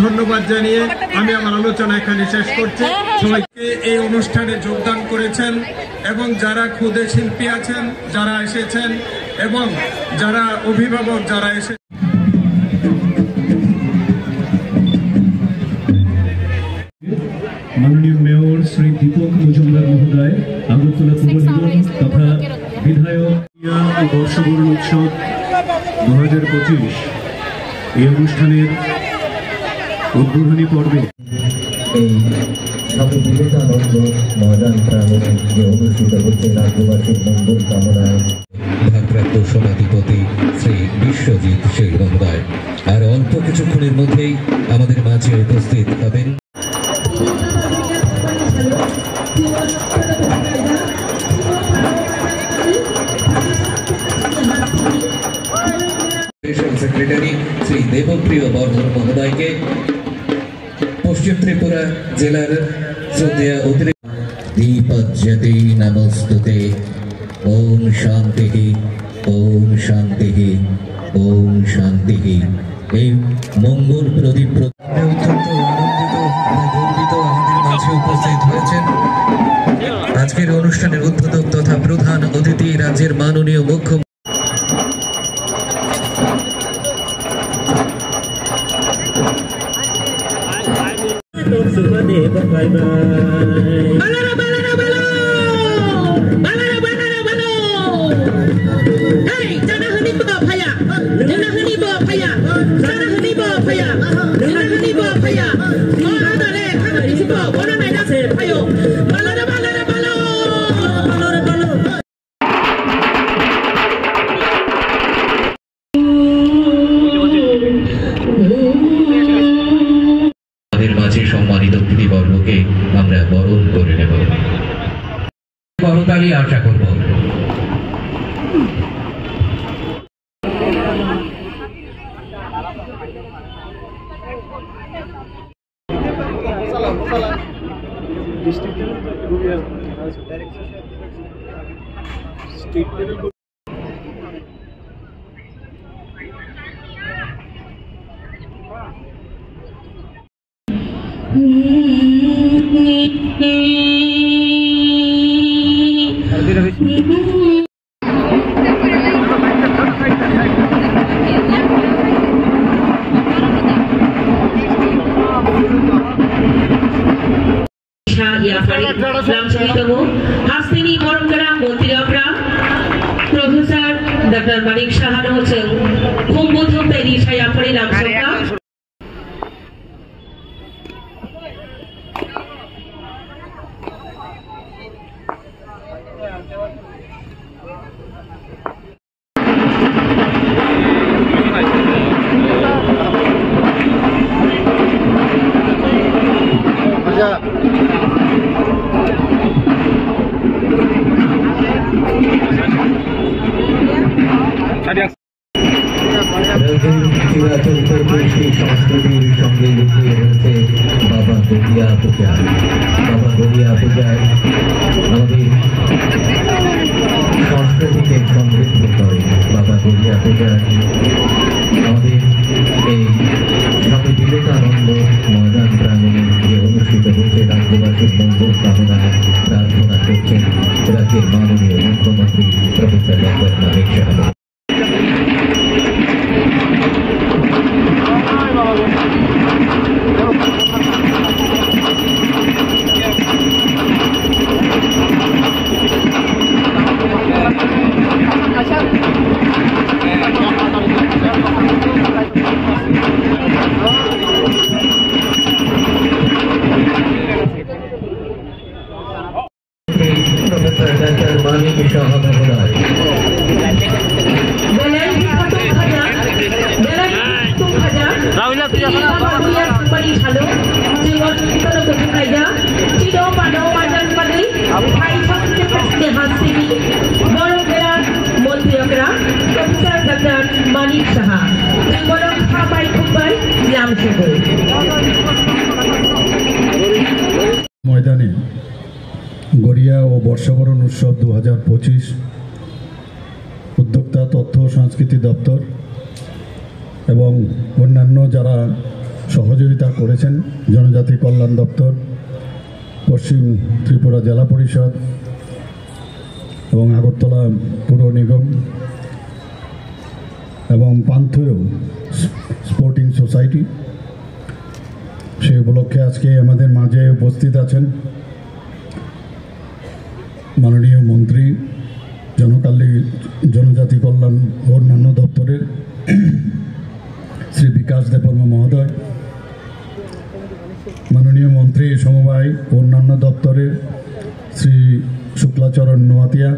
ধন্যবাদ জানিয়ে আমি আমার আলোচনা এখানে শেষ করছি। সবাইকে এই অনুষ্ঠানে যোগদান করেছেন এবং যারা ক্ষুদে শিল্পী আছেন, যারা এসেছেন এবং যারা অভিভাবক যারা এসে মাননীয় মেয়র শ্রী দীপক মজুমদার মহোদয়, আগরতলা পৌর নিগম তথা বিধায়ক বর্ষবরণ উৎসব 2025 এই অনুষ্ঠানের উদ্বোধনী পর্বে এই স্বামী বিবেকানন্দ ময়দান প্রাঙ্গণে যে অনুষ্ঠিত হচ্ছে রাজ্যবাসীর মঙ্গল কামনায় ভারপ্রাপ্ত সভাধিপতি শ্রী বিশ্বজিৎ শেখ মহোদয় আর অল্প কিছুক্ষণের মধ্যেই আমাদের মাঝে উপস্থিত হবেন। সেক্রেটারি শ্রী দেবপ্রিয় বর্ধন মহোদয়কে পশ্চিম ত্রিপুরা জেলার শ্রদ্ধেয় অতিরিক্ত দীপজ্যোতি নমস্তুতে ওম শান্তিঃ ওম শান্তিঃ ওম শান্তিঃ। এই মঙ্গল প্রদীপ অত্যন্ত আনন্দিত এবং গর্বিত আমাদের মাঝে উপস্থিত হয়েছেন আজকের অনুষ্ঠানের উদ্বোধক তথা প্রধান অতিথি রাজ্যের মাননীয় মুখ্যমন্ত্রী সম্মানিত অতিথিবর্গকে আমরা বরণ করে নেব। করতালি আশা করব। हास्तिनी परम्परा मंत्रीरा प्रोफेसर डॉक्टर मानिक साहानो जों खुंबुथुम पेरि सायाफोरि लामसोका Yeah. চিরাচরিত কৃষি সংস্কৃতির সঙ্গে লুকিয়ে রয়েছে বাবা গড়িয়া পূজা। বাবা গড়িয়া পূজায় আমাদের সংস্কৃতিকে সমৃদ্ধ করে। বাবা গড়িয়া পূজায় আমাদের এই স্বামী বিবেকানন্দ ময়দান প্রাঙ্গণে যে অনুষ্ঠিত হচ্ছে রাজ্যবাসীর মঙ্গল কামনায় প্রার্থনা করছেন রাজ্যের মাননীয় মুখ্যমন্ত্রী professor doctor Manik Saha. Professor doctor Manik Saha মহোদয়। মানিক সাহা ময়দানে গড়িয়া ও বর্ষবরণ উৎসব 2025 উদ্যোক্তা তথ্য ও সংস্কৃতি দপ্তর এবং অন্যান্য যারা সহযোগিতা করেছেন, জনজাতি কল্যাণ দপ্তর, পশ্চিম ত্রিপুরা জেলা পরিষদ এবং আগরতলা পুর নিগম এবং পান্থেয় স্পোর্টিং সোসাইটি, সেই উপলক্ষে আজকে আমাদের মাঝে উপস্থিত আছেন মাননীয় মন্ত্রী জনজাতি কল্যাণ ও অন্যান্য দপ্তরের শ্রী বিকাশ দেববর্মা মহোদয়, মাননীয় মন্ত্রী সমবায় ও অন্যান্য দপ্তরের শ্রী শুক্লাচরণ নোয়াতিয়া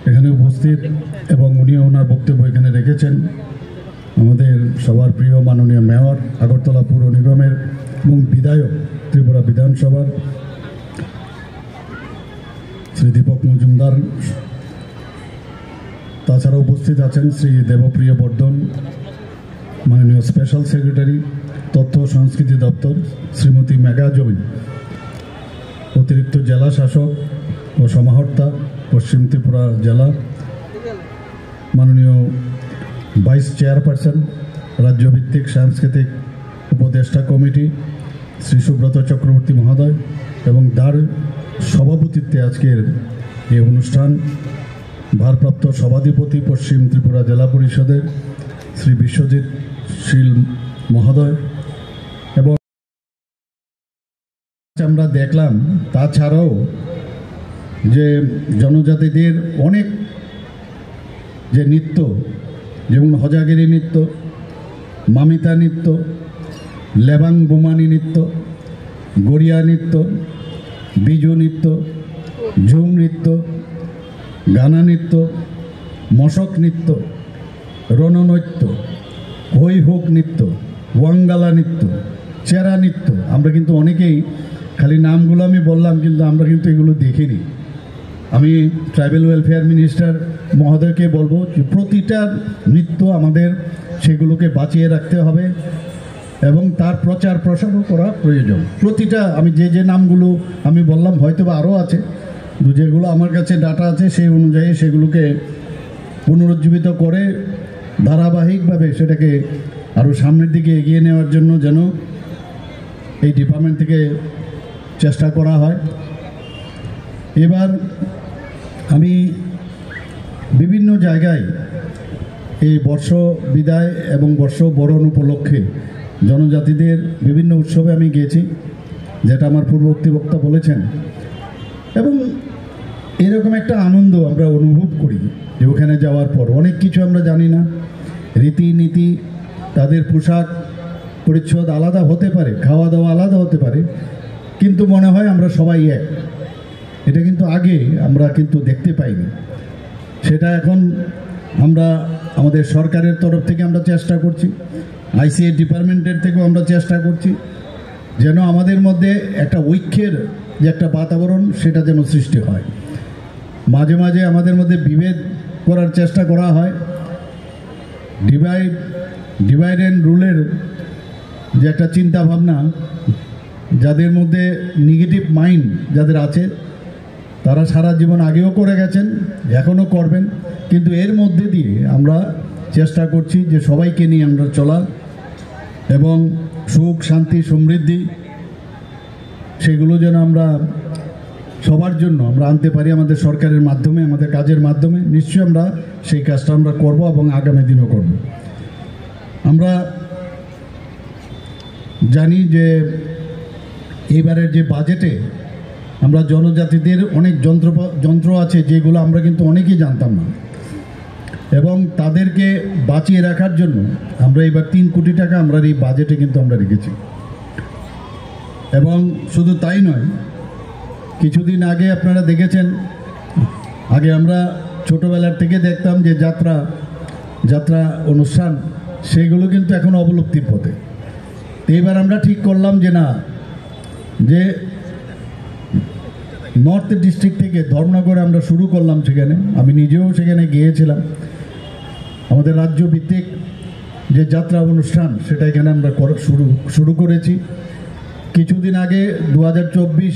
এখানে উপস্থিত, এবং উনিও ওনার বক্তব্য এখানে রেখেছেন আমাদের সবার প্রিয় মাননীয় মেয়র আগরতলা পুর নিগমের এবং বিধায়ক ত্রিপুরা বিধানসভার শ্রী দীপক মজুমদার। তাছাড়া উপস্থিত আছেন শ্রী দেবপ্রিয় বর্ধন, মাননীয় স্পেশাল সেক্রেটারি তথ্য সংস্কৃতি দপ্তর শ্রীমতী মেঘা জৈন, অতিরিক্ত জেলা শাসক ও সমাহর্তা পশ্চিম ত্রিপুরা জেলা, মাননীয় ভাইস চেয়ারপারসন রাজ্যভিত্তিক সাংস্কৃতিক উপদেষ্টা কমিটি শ্রী সুব্রত চক্রবর্তী মহোদয়, এবং তার সভাপতিত্বে আজকের এই অনুষ্ঠান ভারপ্রাপ্ত সভাধিপতি পশ্চিম ত্রিপুরা জেলা পরিষদের শ্রী বিশ্বজিৎ শীল মহোদয়। এবং আমরা দেখলাম তাছাড়াও যে জনজাতিদের অনেক যে নৃত্য, যেমন হজাগিরি নৃত্য, মামিতা নৃত্য, লেবাং বুমানি নৃত্য, গড়িয়া নৃত্য, বিজু নৃত্য, ঝুম নৃত্য, গানা নৃত্য, মশক নৃত্য, রণনৃত্য, হৈহুক নৃত্য, ওয়াঙ্গালা নৃত্য, চেরা নৃত্য, আমরা কিন্তু অনেকেই খালি নামগুলো আমি বললাম, কিন্তু আমরা কিন্তু এগুলো দেখিনি। আমি ট্রাইবেল ওয়েলফেয়ার মিনিস্টার মহোদয়কে বলবো যে প্রতিটা নৃত্য আমাদের সেগুলোকে বাঁচিয়ে রাখতে হবে এবং তার প্রচার প্রসারও করা প্রয়োজন। প্রতিটা আমি যে নামগুলো আমি বললাম, হয়তো বা আরও আছে, যেগুলো আমার কাছে ডাটা আছে সেই অনুযায়ী সেগুলোকে পুনরুজ্জীবিত করে ধারাবাহিকভাবে সেটাকে আরও সামনের দিকে এগিয়ে নেওয়ার জন্য যেন এই ডিপার্টমেন্ট থেকে চেষ্টা করা হয়। এবার আমি বিভিন্ন জায়গায় এই বর্ষ বিদায় এবং বর্ষ বরণ উপলক্ষে জনজাতিদের বিভিন্ন উৎসবে আমি গিয়েছি, যেটা আমার পূর্ববর্তী বক্তা বলেছেন, এবং এরকম একটা আনন্দ আমরা অনুভব করি যে ওখানে যাওয়ার পর অনেক কিছু আমরা জানি না, রীতিনীতি, তাদের পোশাক পরিচ্ছদ আলাদা হতে পারে, খাওয়া দাওয়া আলাদা হতে পারে, কিন্তু মনে হয় আমরা সবাই এক। এটা কিন্তু আগে আমরা কিন্তু দেখতে পাইনি। সেটা এখন আমরা আমাদের সরকারের তরফ থেকে আমরা চেষ্টা করছি, আইসিএ ডিপার্টমেন্টের থেকেও আমরা চেষ্টা করছি যেন আমাদের মধ্যে একটা ঐক্যের যে একটা বাতাবরণ সেটা যেন সৃষ্টি হয়। মাঝে মাঝে আমাদের মধ্যে বিভেদ করার চেষ্টা করা হয়। ডিভাইড অ্যান্ড রুলের যে একটা চিন্তা ভাবনা, যাদের মধ্যে নেগেটিভ মাইন্ড যাদের আছে, তারা সারা জীবন আগেও করে গেছেন, এখনও করবেন। কিন্তু এর মধ্যে দিয়ে আমরা চেষ্টা করছি যে সবাইকে নিয়ে আমরা চলা এবং সুখ, শান্তি, সমৃদ্ধি সেগুলো যেন আমরা সবার জন্য আমরা আনতে পারি আমাদের সরকারের মাধ্যমে, আমাদের কাজের মাধ্যমে। নিশ্চয়ই আমরা সেই কাজটা আমরা করব এবং আগামী দিনও করব। আমরা জানি যে এইবারের যে বাজেটে আমরা জনজাতিদের অনেক যন্ত্র আছে যেগুলো আমরা কিন্তু অনেকেই জানতাম না, এবং তাদেরকে বাঁচিয়ে রাখার জন্য আমরা এবার 3 কোটি টাকা আমরা এই বাজেটে কিন্তু আমরা রেখেছি। এবং শুধু তাই নয়, কিছুদিন আগে আপনারা দেখেছেন, আগে আমরা ছোটোবেলার থেকে দেখতাম যে যাত্রা অনুষ্ঠান, সেগুলো কিন্তু এখন অবলুপ্তির পথে। এবার আমরা ঠিক করলাম যে না, যে নর্থ ডিস্ট্রিক্ট থেকে ধর্মনগরে আমরা শুরু করলাম। সেখানে আমি নিজেও সেখানে গিয়েছিলাম। আমাদের রাজ্য ভিত্তিক যে যাত্রা অনুষ্ঠান সেটা এখানে আমরা শুরু করেছি। কিছুদিন আগে 2024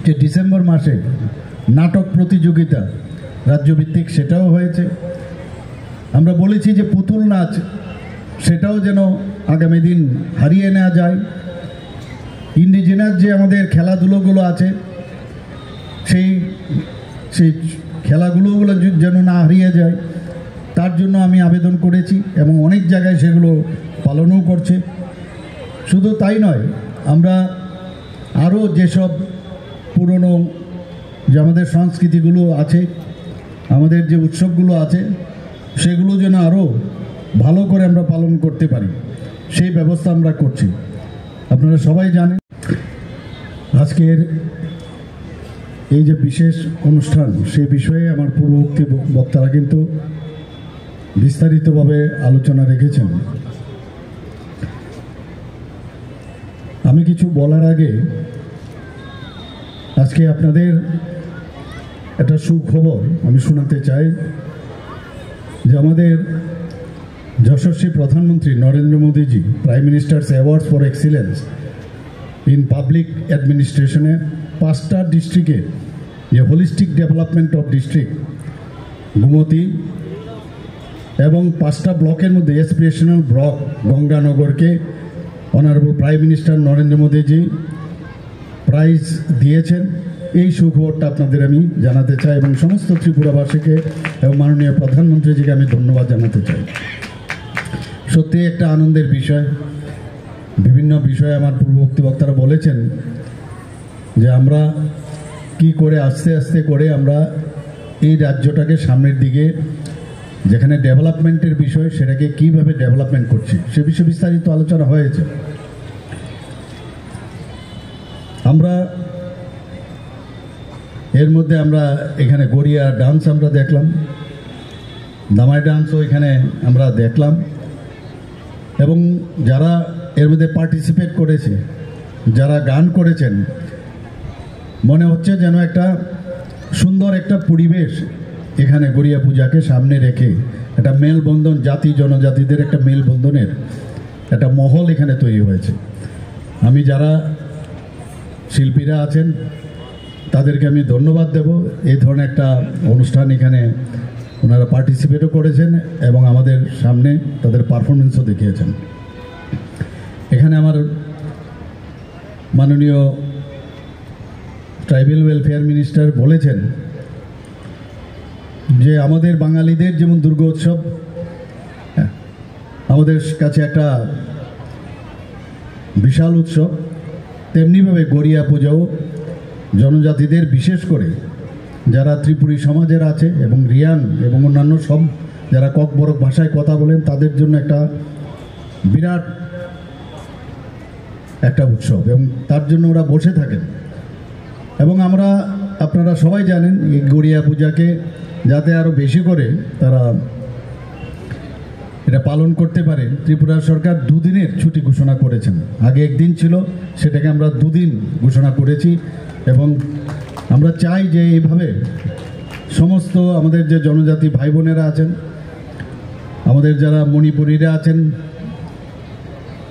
যে ডিসেম্বর মাসে নাটক প্রতিযোগিতা রাজ্যভিত্তিক সেটাও হয়েছে। আমরা বলেছি যে পুতুল নাচ সেটাও যেন আগামী দিন হারিয়ে নেওয়া যায়। ইন্ডিজিনাস যে আমাদের খেলাধুলোগুলো আছে সেই খেলাগুলো যেন না হারিয়ে যায়, তার জন্য আমি আবেদন করেছি এবং অনেক জায়গায় সেগুলো পালনও করছে। শুধু তাই নয়, আমরা আরও যেসব পুরনো যে আমাদের সংস্কৃতিগুলো আছে, আমাদের যে উৎসবগুলো আছে, সেগুলো যেন আরও ভালো করে আমরা পালন করতে পারি, সেই ব্যবস্থা আমরা করছি। আপনারা সবাই জানেন আজকের এই যে বিশেষ অনুষ্ঠান, সেই বিষয়ে আমার পূর্ববর্তী বক্তারা কিন্তু বিস্তারিতভাবে আলোচনা রেখেছেন। আমি কিছু বলার আগে আজকে আপনাদের একটা সুখবর আমি শোনাতে চাই যে আমাদের যশস্বী প্রধানমন্ত্রী Narendra Modiji prime minister's award for excellence in public অ্যাডমিনিস্ট্রেশনে 5টা ডিস্ট্রিক্টে যে holistic development of district Gomati এবং 5টা ব্লকের মধ্যে এসপিরেশনাল ব্লক গঙ্গানগরকে honourable prime minister Narendra Modiji prize দিয়েছেন। এই সুখবরটা আপনাদের আমি জানাতে চাই এবং সমস্ত ত্রিপুরাবাসীকে এবং মাননীয় প্রধানমন্ত্রীজিকে আমি ধন্যবাদ জানাতে চাই। সত্যি একটা আনন্দের বিষয়। বিভিন্ন বিষয়ে আমার পূর্ববর্তী বক্তারা বলেছেন যে আমরা কি করে আস্তে আস্তে করে আমরা এই রাজ্যটাকে সামনের দিকে, যেখানে ডেভেলপমেন্টের বিষয়, সেটাকে কিভাবে ডেভেলপমেন্ট করছি সে বিষয়ে বিস্তারিত আলোচনা হয়েছে। আমরা এর মধ্যে আমরা এখানে গড়িয়া ডান্স আমরা দেখলাম, দামাই ডান্সও এখানে আমরা দেখলাম, এবং যারা এর মধ্যে পার্টিসিপেট করেছে, যারা গান করেছেন, মনে হচ্ছে যেন একটা সুন্দর একটা পরিবেশ এখানে গড়িয়া পূজাকে সামনে রেখে একটা মেলবন্ধন, জাতি জনজাতিদের একটা মেলবন্ধনের একটা মহল এখানে তৈরি হয়েছে। আমি যারা শিল্পীরা আছেন তাদেরকে আমি ধন্যবাদ দেব। এই ধরনের একটা অনুষ্ঠান এখানে ওনারা পার্টিসিপেটও করেছেন এবং আমাদের সামনে তাদের পারফরমেন্সও দেখিয়েছেন। এখানে আমার মাননীয় ট্রাইবাল ওয়েলফেয়ার মিনিস্টার বলেছেন যে আমাদের বাঙালিদের যেমন দুর্গোৎসব আমাদের কাছে একটা বিশাল উৎসব, তেমনিভাবে গড়িয়া পূজাও জনজাতিদের, বিশেষ করে যারা ত্রিপুরী সমাজের আছে এবং রিয়াং এবং অন্যান্য সব যারা ককবরক ভাষায় কথা বলেন, তাদের জন্য একটা বিরাট একটা উৎসব এবং তার জন্য ওরা বসে থাকেন। এবং আমরা, আপনারা সবাই জানেন, এই গড়িয়া পূজাকে যাতে আরও বেশি করে তারা এটা পালন করতে পারে, ত্রিপুরা সরকার 2 দিনের ছুটি ঘোষণা করেছেন। আগে 1 দিন ছিল, সেটাকে আমরা 2 দিন ঘোষণা করেছি এবং আমরা চাই যে এইভাবে সমস্ত আমাদের যে জনজাতি ভাই বোনেরা আছেন, আমাদের যারা মণিপুরীরা আছেন,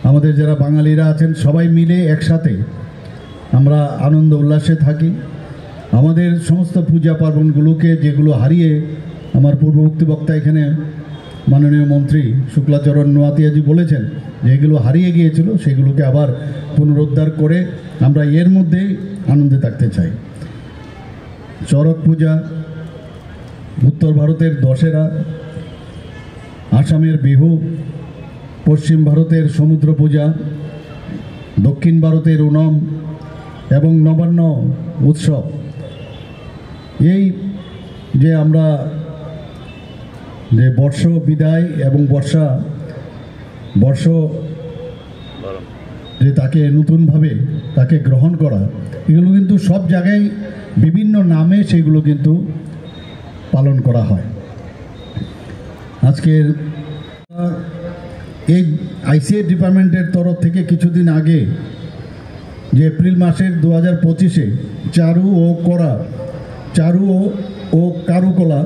আমাদের যারা বাঙালিরা আছেন, সবাই মিলে একসাথে আমরা আনন্দ উল্লাসে থাকি। আমাদের সমস্ত পূজা পার্বণগুলোকে যেগুলো হারিয়ে, আমার পূর্ববর্তী বক্তা এখানে মাননীয় মন্ত্রী শুক্লাচরণ নোয়াতিয়াজি বলেছেন যে এগুলো হারিয়ে গিয়েছিল, সেগুলোকে আবার পুনরুদ্ধার করে আমরা এর মধ্যেই আনন্দে থাকতে চাই। চড়ক পূজা, উত্তর ভারতের দশেরা, আসামের বিহু, পশ্চিম ভারতের সমুদ্র পূজা, দক্ষিণ ভারতের ওনম এবং নবান্ন উৎসব, এই যে আমরা যে বর্ষ বিদায় এবং বর্ষ যে তাকে নতুনভাবে তাকে গ্রহণ করা, এগুলো কিন্তু সব জায়গায় বিভিন্ন নামে সেগুলো কিন্তু পালন করা হয়। আজকের এই আইসিএ ডিপার্টমেন্টের তরফ থেকে কিছুদিন আগে যে এপ্রিল মাসের 2025-এ চারু ও কারুকলা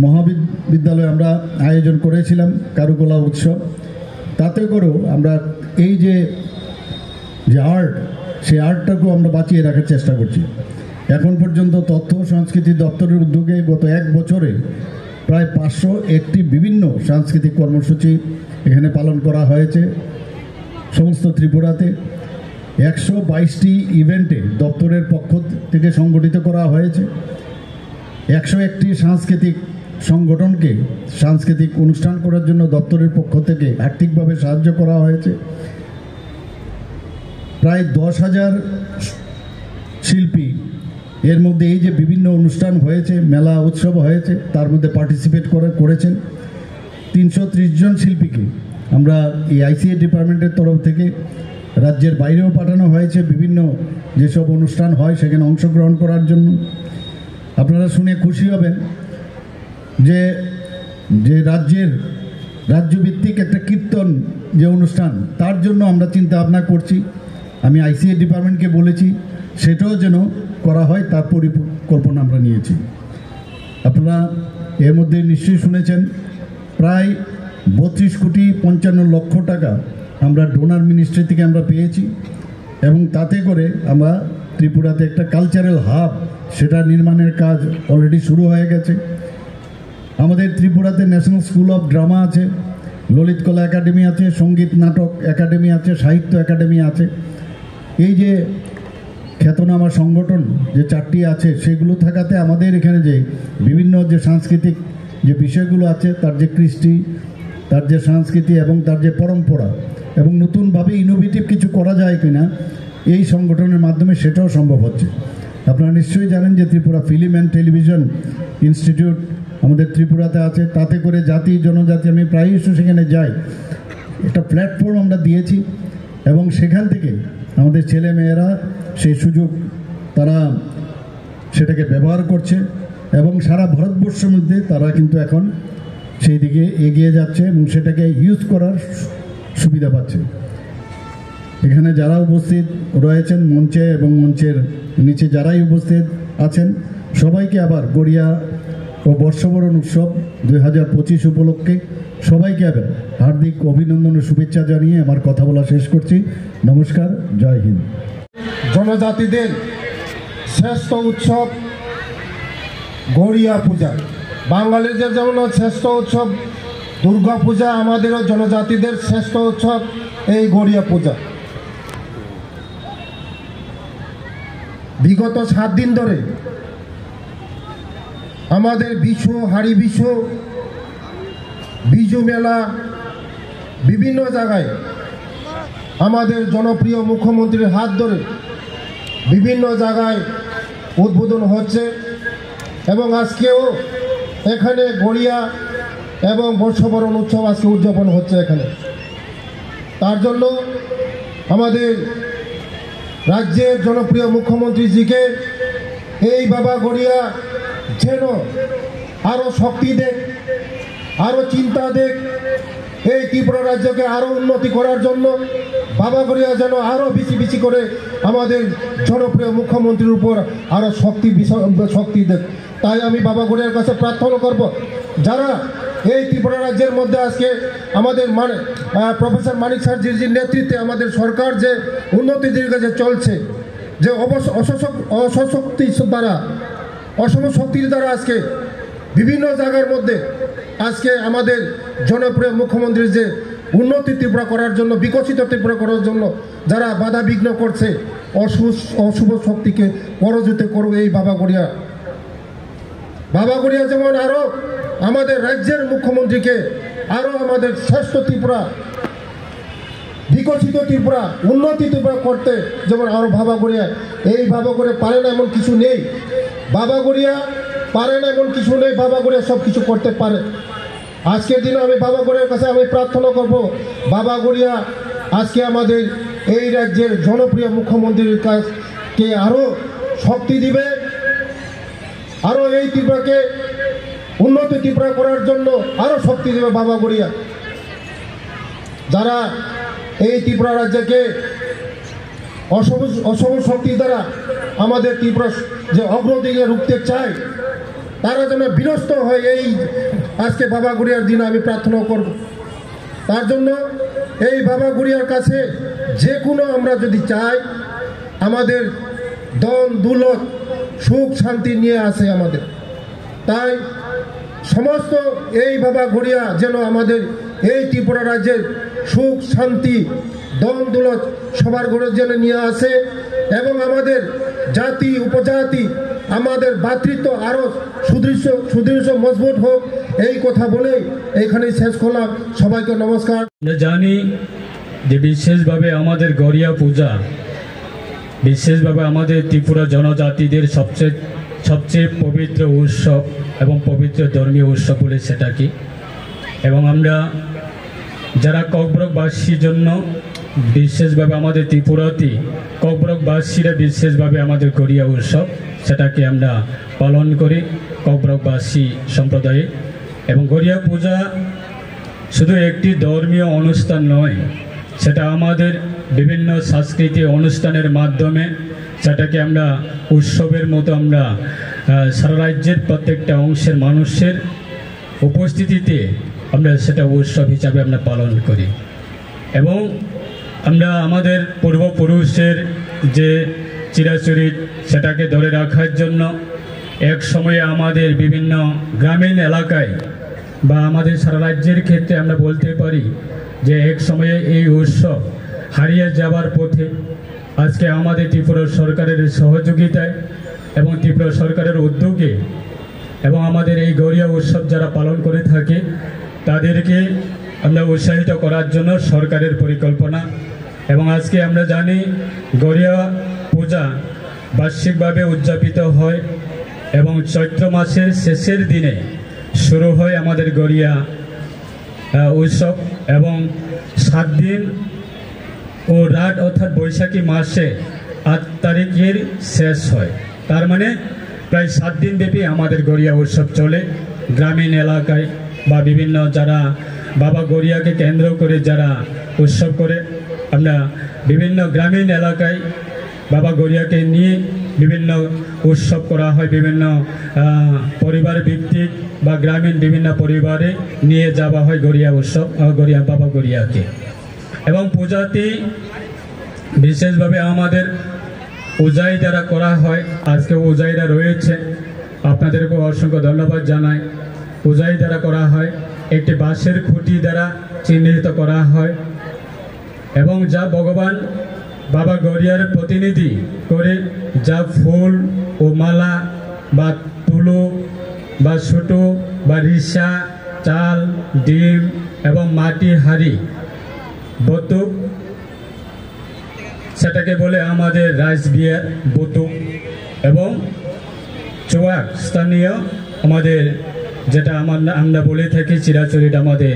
মহাবিদ্যালয়ে আমরা আয়োজন করেছিলাম কারুকলা উৎসব। তাতে করেও আমরা এই যে আর্ট, সেই আর্টটাকেও আমরা বাঁচিয়ে রাখার চেষ্টা করছি। এখন পর্যন্ত তথ্য সংস্কৃতি দপ্তরের উদ্যোগে গত 1 বছরে প্রায় 501টি বিভিন্ন সাংস্কৃতিক কর্মসূচি এখানে পালন করা হয়েছে। সমস্ত ত্রিপুরাতে 122টি ইভেন্টে দপ্তরের পক্ষ থেকে সংগঠিত করা হয়েছে। 101টি সাংস্কৃতিক সংগঠনকে সাংস্কৃতিক অনুষ্ঠান করার জন্য দপ্তরের পক্ষ থেকে আর্থিকভাবে সাহায্য করা হয়েছে। প্রায় 10,000 শিল্পী এর মধ্যে এই যে বিভিন্ন অনুষ্ঠান হয়েছে, মেলা উৎসব হয়েছে, তার মধ্যে পার্টিসিপেট করেছেন। 330 জন শিল্পীকে আমরা এই আইসিএ ডিপার্টমেন্টের তরফ থেকে রাজ্যের বাইরেও পাঠানো হয়েছে বিভিন্ন যেসব অনুষ্ঠান হয় সেখানে অংশগ্রহণ করার জন্য। আপনারা শুনে খুশি হবেন যে রাজ্যভিত্তিক একটা কীর্তন যে অনুষ্ঠান, তার জন্য আমরা চিন্তা ভাবনা করছি। আমি আইসিএ ডিপার্টমেন্টকে বলেছি সেটাও যেন করা হয়, তার পরিকল্পনা আমরা নিয়েছি। আপনারা এর মধ্যে নিশ্চয়ই শুনেছেন প্রায় 32,55,00,000 টাকা আমরা ডোনার মিনিস্ট্রি থেকে আমরা পেয়েছি, এবং তাতে করে আমরা ত্রিপুরাতে একটা কালচারাল হাব সেটা নির্মাণের কাজ অলরেডি শুরু হয়ে গেছে। আমাদের ত্রিপুরাতে ন্যাশনাল স্কুল অফ ড্রামা আছে, ললিত কলা একাডেমি আছে, সঙ্গীত নাটক একাডেমি আছে, সাহিত্য একাডেমি আছে। এই যে খ্যাতনামা সংগঠন যে 4টি আছে, সেগুলো থাকাতে আমাদের এখানে যে বিভিন্ন যে সাংস্কৃতিক যে বিষয়গুলো আছে, তার যে কৃষ্টি, তার যে সংস্কৃতি এবং তার যে পরম্পরা, এবং নতুনভাবে ইনোভেটিভ কিছু করা যায় কিনা এই সংগঠনের মাধ্যমে সেটাও সম্ভব হচ্ছে। আপনারা নিশ্চয়ই জানেন যে Tripura film and television institute আমাদের ত্রিপুরাতে আছে। তাতে করে জাতি জনজাতি, আমি প্রায়ই সেখানে যাই, একটা প্ল্যাটফর্ম আমরা দিয়েছি, এবং সেখান থেকে আমাদের ছেলে মেয়েরা সেই সুযোগ তারা সেটাকে ব্যবহার করছে, এবং সারা ভারতবর্ষের মধ্যে তারা কিন্তু এখন সেই দিকে এগিয়ে যাচ্ছে এবং সেটাকে ইউজ করার সুবিধা পাচ্ছে। এখানে যারা উপস্থিত রয়েছেন মঞ্চে এবং মঞ্চের নিচে যারাই উপস্থিত আছেন, সবাইকে আবার গড়িয়া ও বর্ষবরণ উৎসব 2025 উপলক্ষে সবাইকে আবার হার্দিক অভিনন্দন ও শুভেচ্ছা জানিয়ে আমার কথা বলা শেষ করছি। নমস্কার, জয় হিন্দ। জনজাতিদের শ্রেষ্ঠ উৎসব গড়িয়া পূজা। বাঙালিদের যেমন শ্রেষ্ঠ উৎসব দুর্গা পূজা, আমাদেরও জনজাতিদের শ্রেষ্ঠ উৎসব এই গড়িয়া পূজা। বিগত 7 দিন ধরে আমাদের বিশু, হাড়ি বিশু, বিজু মেলা বিভিন্ন জায়গায় আমাদের জনপ্রিয় মুখ্যমন্ত্রীর হাত ধরে বিভিন্ন জায়গায় উদ্বোধন হচ্ছে, এবং আজকেও এখানে গড়িয়া এবং বর্ষবরণ উৎসব আজকে উদযাপন হচ্ছে এখানে। তার জন্য আমাদের রাজ্যের জনপ্রিয় মুখ্যমন্ত্রীজিকে এই বাবা গড়িয়া যেন আরও শক্তি দেখ, আরও চিন্তা দেখ, এই ত্রিপুরা রাজ্যকে আরও উন্নতি করার জন্য বাবা গড়িয়া যেন আরও বেশি বেশি করে আমাদের জনপ্রিয় মুখ্যমন্ত্রীর উপর আরও শক্তি দেয়। তাই আমি বাবা গড়িয়ার কাছে প্রার্থনা করব, যারা এই ত্রিপুরা রাজ্যের মধ্যে আজকে আমাদের প্রফেসর মানিক স্যারজির নেতৃত্বে আমাদের সরকার যে উন্নতির দিকে যে চলছে, যে অসম শক্তির দ্বারা আজকে বিভিন্ন জায়গার মধ্যে আজকে আমাদের জনপ্রিয় মুখ্যমন্ত্রীর যে উন্নতি ত্রিপুরা করার জন্য, বিকশিত ত্রিপুরা করার জন্য যারা বাধা বিঘ্ন করছে, অশুভ শক্তিকে পরাজিত করবে এই বাবা গড়িয়া যেমন আরও আমাদের রাজ্যের মুখ্যমন্ত্রীকে আরও আমাদের শ্রেষ্ঠ ত্রিপুরা, বিকশিত ত্রিপুরা, উন্নতি ত্রিপুরা করতে যেমন আরও বাবা গড়িয়া পারে না এমন কিছু নেই, বাবা গড়িয়া সব কিছু করতে পারে। আজকের দিনে আমি বাবা গড়িয়ার কাছে আমি প্রার্থনা করব, বাবা গড়িয়া আজকে আমাদের এই রাজ্যের জনপ্রিয় মুখ্যমন্ত্রীর কাছকে আরও শক্তি দিবে, আরও এই ত্রিপুরাকে উন্নতি ত্রিপুরা করার জন্য আরও শক্তি দেবে বাবা গড়িয়া। যারা এই ত্রিপুরা রাজ্যকে অশুভ শক্তি দ্বারা আমাদের ত্রিপুরা যে অগ্রদিকে রুখতে চায়, তারা যেন বিনষ্ট হয়, এই আজকে বাবা গড়িয়ার দিন আমি প্রার্থনা করব। তার জন্য এই বাবা গড়িয়ার কাছে যে কোনো আমরা যদি চাই, আমাদের দন দুলত সুখ শান্তি নিয়ে আসে আমাদের, তাই সমস্ত এই বাবা গড়িয়া যেন আমাদের এই ত্রিপুরা রাজ্যের সুখ শান্তি দন দুলত সবার ঘরে যেন নিয়ে আসে, এবং আমাদের জাতি উপজাতি আমাদের ভ্রাতৃত্ব আরও সুদৃঢ় মজবুত হোক, এই কথা বলেই এইখানেই শেষ করলাম। সবাইকে নমস্কার। আমরা জানি যে বিশেষভাবে আমাদের গড়িয়া পূজা বিশেষভাবে আমাদের ত্রিপুরা জনজাতিদের সবচেয়ে পবিত্র উৎসব এবং পবিত্র ধর্মীয় উৎসব বলে সেটাকে, এবং আমরা যারা ককবরকবাসীর জন্য বিশেষভাবে আমাদের ত্রিপুরাতে ককবরকবাসীরা বিশেষভাবে আমাদের গড়িয়া উৎসব সেটাকে আমরা পালন করি ককবরকবাসী সম্প্রদায়ে। এবং গড়িয়া পূজা শুধু একটি ধর্মীয় অনুষ্ঠান নয়, সেটা আমাদের বিভিন্ন সাংস্কৃতিক অনুষ্ঠানের মাধ্যমে সেটাকে আমরা উৎসবের মতো আমরা সারা রাজ্যের প্রত্যেকটা অংশের মানুষের উপস্থিতিতে আমরা সেটা উৎসব হিসাবে আমরা পালন করি। এবং আমরা আমাদের পূর্বপুরুষের যে চিরাচরিত সেটাকে ধরে রাখার জন্য এক সময়ে আমাদের বিভিন্ন গ্রামীণ এলাকায় বা আমাদের সারা রাজ্যের ক্ষেত্রে আমরা বলতে পারি যে এক সময়ে এই উৎসব হারিয়ে যাবার পথে আজকে আমাদের ত্রিপুরা সরকারের সহযোগিতায় এবং ত্রিপুরা সরকারের উদ্যোগে এবং আমাদের এই গড়িয়া উৎসব যারা পালন করে থাকে তাদেরকে আমরা উৎসাহিত করার জন্য সরকারের পরিকল্পনা। এবং আজকে আমরা জানি গড়িয়া পূজা বার্ষিকভাবে উদযাপিত হয় এবং চৈত্র মাসের শেষের দিনে শুরু হয় আমাদের গড়িয়া উৎসব, এবং 7 দিন ও রাত অর্থাৎ বৈশাখী মাসে 8 তারিখের শেষ হয়। তার মানে প্রায় 7 দিন ব্যাপী আমাদের গড়িয়া উৎসব চলে গ্রামীণ এলাকায় বা বিভিন্ন যারা বাবা গড়িয়াকে কেন্দ্র করে যারা উৎসব করে। আমরা বিভিন্ন গ্রামীণ এলাকায় বাবা গড়িয়াকে নিয়ে বিভিন্ন উৎসব করা হয়, বিভিন্ন পরিবার ভিত্তিক বা গ্রামীণ বিভিন্ন পরিবারে নিয়ে যাওয়া হয় গড়িয়া উৎসব বাবা গড়িয়াকে। এবং পূজাতে বিশেষভাবে আমাদের উজাই দ্বারা করা হয়। আজকে উজাইরা রয়েছে, আপনাদেরকে অসংখ্য ধন্যবাদ জানাই। উজাই দ্বারা করা হয়, একটি বাঁশের খুঁটি দ্বারা চিহ্নিত করা হয় এবং যা ভগবান বাবা গড়িয়ার প্রতিনিধি করে যা ফুল ও মালা বা তুলো বা ছোটো বা রিসা, চাল, ডিম এবং মাটি হাড়ি বতুক, সেটাকে বলে আমাদের রাইস বিয়ার বতুক, এবং চোয়াক স্থানীয় আমাদের যেটা আমরা বলে থাকি চিরাচরিত আমাদের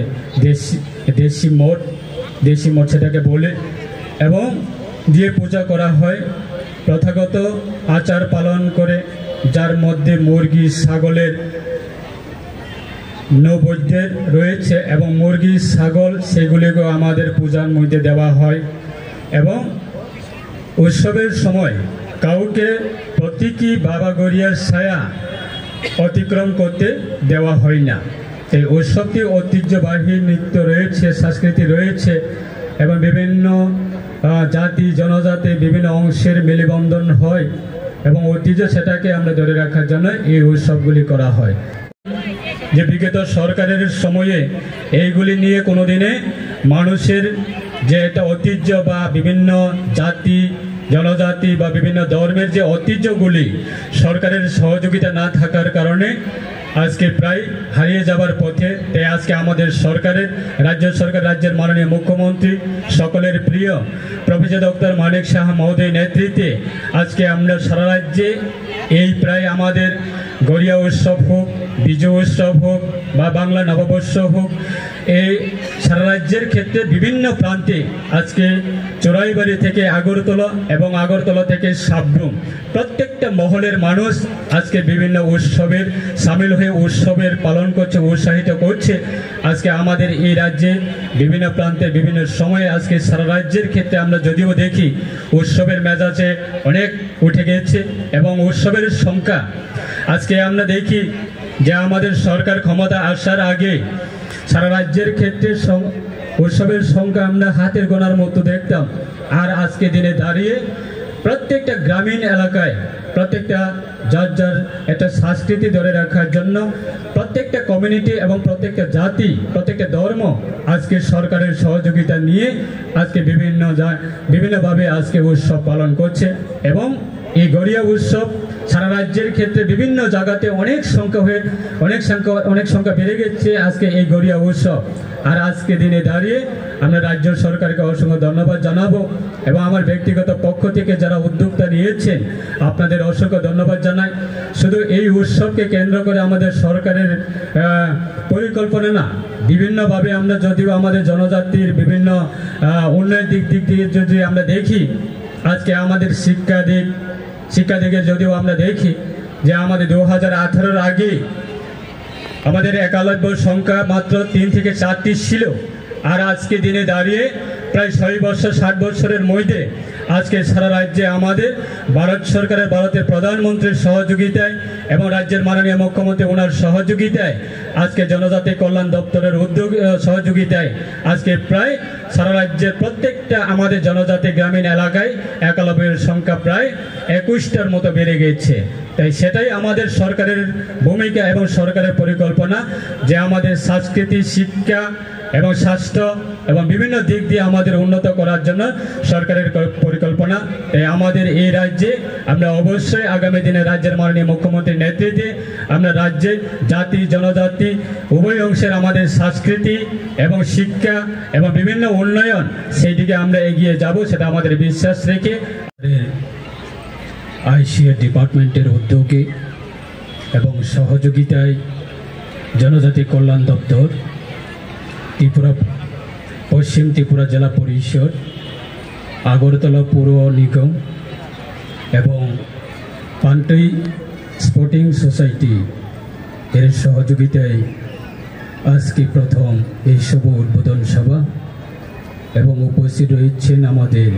দেশি মঠ সেটাকে বলে, এবং দিয়ে পূজা করা হয় প্রথাগত আচার পালন করে, যার মধ্যে মুরগি ছাগলের নৈবেদ্যের রয়েছে এবং মুরগি ছাগল সেগুলিকেও আমাদের পূজার মধ্যে দেওয়া হয়। এবং উৎসবের সময় কাউকে প্রতীকী বাবা গড়িয়ার ছায়া অতিক্রম করতে দেওয়া হয় না। এই উৎসবটি ঐতিহ্যবাহী নৃত্য রয়েছে, সংস্কৃতি রয়েছে এবং বিভিন্ন জাতি জনজাতি বিভিন্ন অংশের মেলবন্ধন হয় এবং ঐতিহ্য সেটাকে আমরা ধরে রাখার জন্য এই উৎসবগুলি করা হয়। যে বিগত সরকারের সময়ে এইগুলি নিয়ে কোনোদিনে মানুষের যে একটা ঐতিহ্য বা বিভিন্ন জাতি জনজাতি বা বিভিন্ন ধর্মের যে ঐতিহ্যগুলি সরকারের সহযোগিতা না থাকার কারণে আজকে প্রায় হারিয়ে যাবার পথে। তাই আজকে আমাদের সরকারের রাজ্যের মাননীয় মুখ্যমন্ত্রী সকলের প্রিয় প্রফেসর ডক্টর মানিক সাহা মহোদয় নেতৃত্বে আজকে আমরা সারা রাজ্যে এই প্রায় আমাদের গড়িয়া উৎসব হোক, বিজয় উৎসব হোক বা বাংলা নববর্ষ হোক, এই সারা রাজ্যের ক্ষেত্রে বিভিন্ন প্রান্তে আজকে চোরাইবাড়ি থেকে আগরতলা এবং আগরতলা থেকে সাবরুম প্রত্যেকটা মহলের মানুষ আজকে বিভিন্ন উৎসবের সামিল হয়ে উৎসবের পালন করছে, উৎসাহিত করছে। আজকে আমাদের এই রাজ্যে বিভিন্ন প্রান্তে বিভিন্ন সময়ে আজকে সারা রাজ্যের ক্ষেত্রে আমরা যদিও দেখি উৎসবের মেজাজে অনেক উঠে গেছে এবং উৎসবের সংখ্যা আজকে আমরা দেখি যে আমাদের সরকার ক্ষমতা আসার আগে সারা রাজ্যের ক্ষেত্রে উৎসবের সংখ্যা আমরা হাতের গোনার মতো দেখতাম, আর আজকে দিনে দাঁড়িয়ে প্রত্যেকটা গ্রামীণ এলাকায় প্রত্যেকটা যার যার একটা সংস্কৃতি ধরে রাখার জন্য প্রত্যেকটা কমিউনিটি এবং প্রত্যেকটা জাতি প্রত্যেকটা ধর্ম আজকে সরকারের সহযোগিতা নিয়ে আজকে বিভিন্নভাবে আজকে উৎসব পালন করছে এবং এই গড়িয়া উৎসব সারা রাজ্যের ক্ষেত্রে বিভিন্ন জায়গাতে অনেক সংখ্যা বেড়ে গেছে আজকে এই গড়িয়া উৎসব। আর আজকে দিনে দাঁড়িয়ে আমরা রাজ্য সরকারকে অসংখ্য ধন্যবাদ জানাবো এবং আমার ব্যক্তিগত পক্ষ থেকে যারা উদ্যোক্তা নিয়েছেন আপনাদের অসংখ্য ধন্যবাদ জানাই। শুধু এই উৎসবকে কেন্দ্র করে আমাদের সরকারের পরিকল্পনা না, বিভিন্নভাবে আমরা যদিও আমাদের জনজাতির বিভিন্ন উন্নয়ন দিক দিয়ে যদি আমরা দেখি আজকে আমাদের শিক্ষা দিকে যদিও আমরা দেখি যে আমাদের 2018-র আগে আমাদের একালব্য সংখ্যা মাত্র 3 থেকে 4টি ছিল, আর আজকে দিনে দাঁড়িয়ে প্রায় 60 বছরের মধ্যে আজকে সারা রাজ্যে আমাদের ভারতের প্রধানমন্ত্রীর সহযোগিতায় এবং রাজ্যের মাননীয় মুখ্যমন্ত্রী ওনার সহযোগিতায় আজকে জনজাতি কল্যাণ দপ্তরের সহযোগিতায় আজকে প্রায় সারা রাজ্যের প্রত্যেকটা আমাদের জনজাতি গ্রামীণ এলাকায় একালব্যের সংখ্যা প্রায় 21টার মতো বেড়ে গেছে। তাই সেটাই আমাদের সরকারের ভূমিকা এবং সরকারের পরিকল্পনা যে আমাদের সংস্কৃতি, শিক্ষা এবং স্বাস্থ্য এবং বিভিন্ন দিক দিয়ে আমাদের উন্নত করার জন্য সরকারের পরিকল্পনা। তাই আমাদের এই রাজ্যে আমরা অবশ্যই আগামী দিনে রাজ্যের মাননীয় মুখ্যমন্ত্রীর নেতৃত্বে আমরা রাজ্যে জাতি জনজাতি উভয় অংশের আমাদের সংস্কৃতি এবং শিক্ষা এবং বিভিন্ন উন্নয়ন সেই দিকে আমরা এগিয়ে যাব, সেটা আমাদের বিশ্বাস রেখে আইসিএ ডিপার্টমেন্টের উদ্যোগে এবং সহযোগিতায় জনজাতি কল্যাণ দপ্তর, পশ্চিম ত্রিপুরা জেলা পরিষদ, আগরতলা পৌর নিগম এবং পান্টই স্পোর্টিং সোসাইটি এর সহযোগিতায় আজকে প্রথম এই শুভ উদ্বোধন সভা এবং উপস্থিত রয়েছেন আমাদের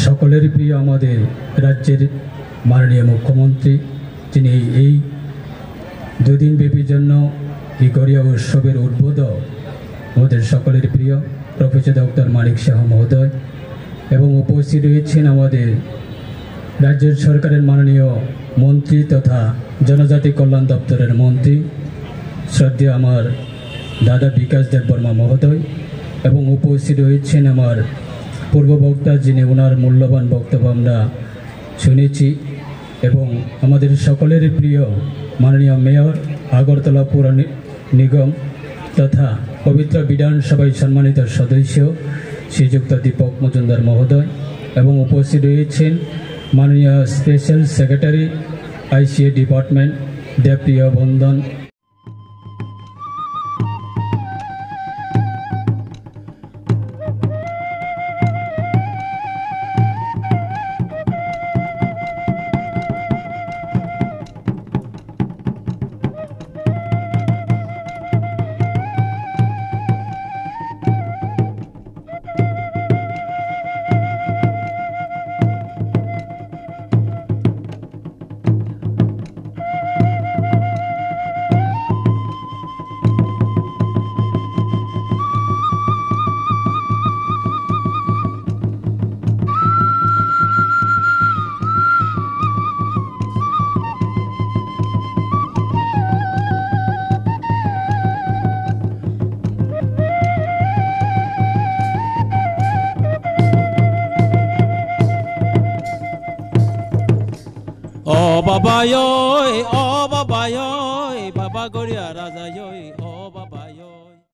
সকলের প্রিয় আমাদের রাজ্যের মাননীয় মুখ্যমন্ত্রী, যিনি এই দুদিনব্যাপী জন্য এই গড়িয়া উৎসবের উদ্বোধক আমাদের সকলের প্রিয় প্রফেসর ডক্টর মানিক সাহা মহোদয় এবং উপস্থিত রয়েছেন আমাদের রাজ্যের সরকারের মাননীয় মন্ত্রী তথা জনজাতি কল্যাণ দপ্তরের মন্ত্রী শ্রদ্ধেয় আমার দাদা বিকাশ দেববর্মা মহোদয় এবং উপস্থিত রয়েছেন আমার পূর্ববক্তা, যিনি ওনার মূল্যবান বক্তব্য আমরা শুনেছি, এবং আমাদের সকলের প্রিয় মাননীয় মেয়র আগরতলা পৌর নিগম তথা পবিত্র বিধানসভায় সম্মানিত সদস্য শ্রীযুক্ত দীপক মজুমদার মহোদয় এবং উপস্থিত রয়েছেন মাননীয় special secretary ICA department Debapriya Bandan. ও বাবা বাবা গড়িয়া রাজা